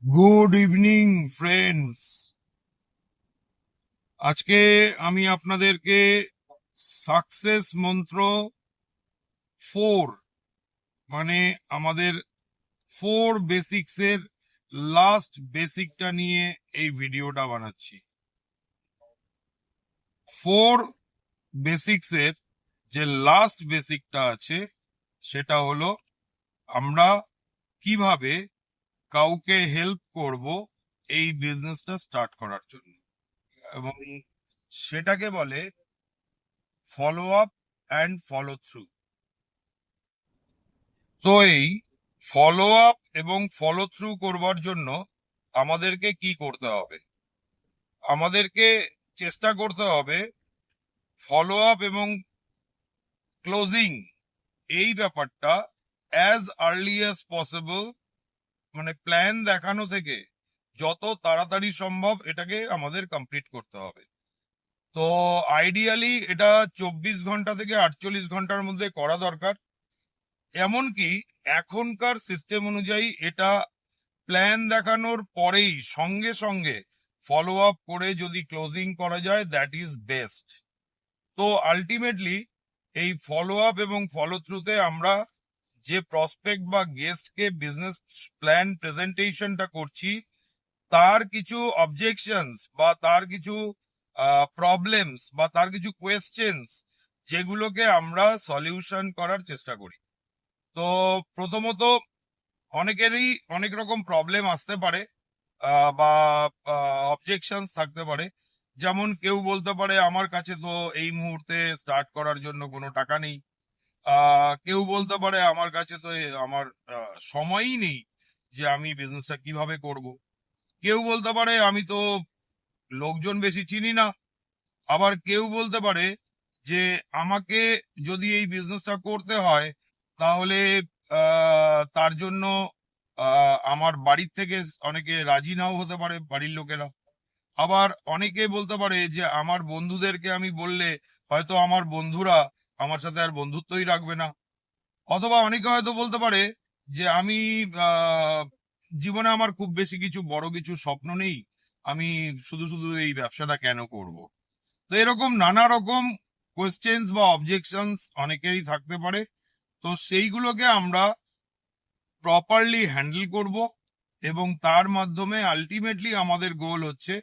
Good evening friends. আজকে আমি আপনাদেরকে সাকসেস মন্ত্র 4 মানে আমাদের 4 বেসিক্স এর লাস্ট বেসিকটা নিয়ে এই ভিডিওটা বানাচ্ছি। 4 বেসিক্স এর যে লাস্ট বেসিকটা আছে সেটা হলো আমরা কিভাবে কাউকে হেল্প করব এই বিজনেসটা স্টার্ট করার জন্য, এবং সেটাকে বলে follow up and follow through. তো এই ফলো আপ এবং ফলো থ্রু করবার জন্য আমাদেরকে কি করতে হবে? আমাদেরকে চেষ্টা করতে হবে ফলো আপ এবং ক্লোজিং এই ব্যাপারটা অ্যাজ আর্লি অ্যাজ পসিবল, মানে প্ল্যান দেখানো থেকে যত তাড়াতাড়ি সম্ভব এটাকে আমাদের কমপ্লিট করতে হবে। তো আইডিয়ালি এটা 24 ঘন্টা থেকে 48 ঘন্টার মধ্যে করা দরকার। এমনকি এখনকার সিস্টেম অনুযায়ী এটা প্ল্যান দেখানোর পরেই সঙ্গে সঙ্গে ফলো আপ করে যদি ক্লোজিং করা যায়, দ্যাট ইজ বেস্ট। তো আলটিমেটলি এই ফলো আপ এবং ফলো থ্রুতে আমরা যে প্রসপেক্ট বা গেস্টকে বিজনেস প্ল্যান প্রেজেন্টেশনটা করছি তার কিছু অবজেকশনস বা তার কিছু প্রবলেমস বা তার কিছু কোয়েশ্চেন্স যেগুলোকে আমরা সলিউশন করার চেষ্টা করি। তো প্রথমত অনেকেরই অনেক রকম প্রবলেম আসতে পারে বা অবজেকশনস থাকতে পারে। যেমন কেউ বলতে পারে আমার কাছে তো এই মুহূর্তে স্টার্ট করার জন্য কোনো টাকা নেই। কেউ বলতে পারে আমার কাছে তো আমার সময়ই নেই যে আমি বিজনেসটা কিভাবে করব। কেউ বলতে পারে আমি তো লোকজন বেশি চিনি না। আবার কেউ বলতে পারে যে আমাকে যদি এই বিজনেসটা করতে হয় তাহলে তার জন্য আমার বাড়ির থেকে অনেকে রাজি নাও হতে পারে, বাড়ির লোকেরা। আবার অনেকে বলতে পারে যে আমার বন্ধুদেরকে আমি বললে হয়তো আমার বন্ধুরা আমার সাথে আর বন্ধুত্বই রাখবে না। অথবা অনেকে হয়তো বলতে পারে যে আমি আহ, জীবনে আমার খুব বেশি কিছু বড় কিছু স্বপ্ন নেই, আমি শুধু শুধু এই ব্যবসাটা কেন করব। তো এরকম নানা রকম কোয়েশ্চেন্স বা অবজেকশনস অনেকেরই থাকতে পারে। তো সেইগুলোকে আমরা প্রপারলি হ্যান্ডেল করব এবং তার মাধ্যমে আলটিমেটলি আমাদের গোল হচ্ছে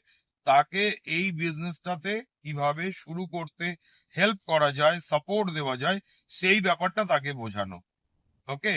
তাকে এই বিজনেসটাতে কিভাবে শুরু করতে হেল্প করা যায়, সাপোর্ট দেওয়া যায়, সেই ব্যাপারটা তাকে বোঝানো। ওকে।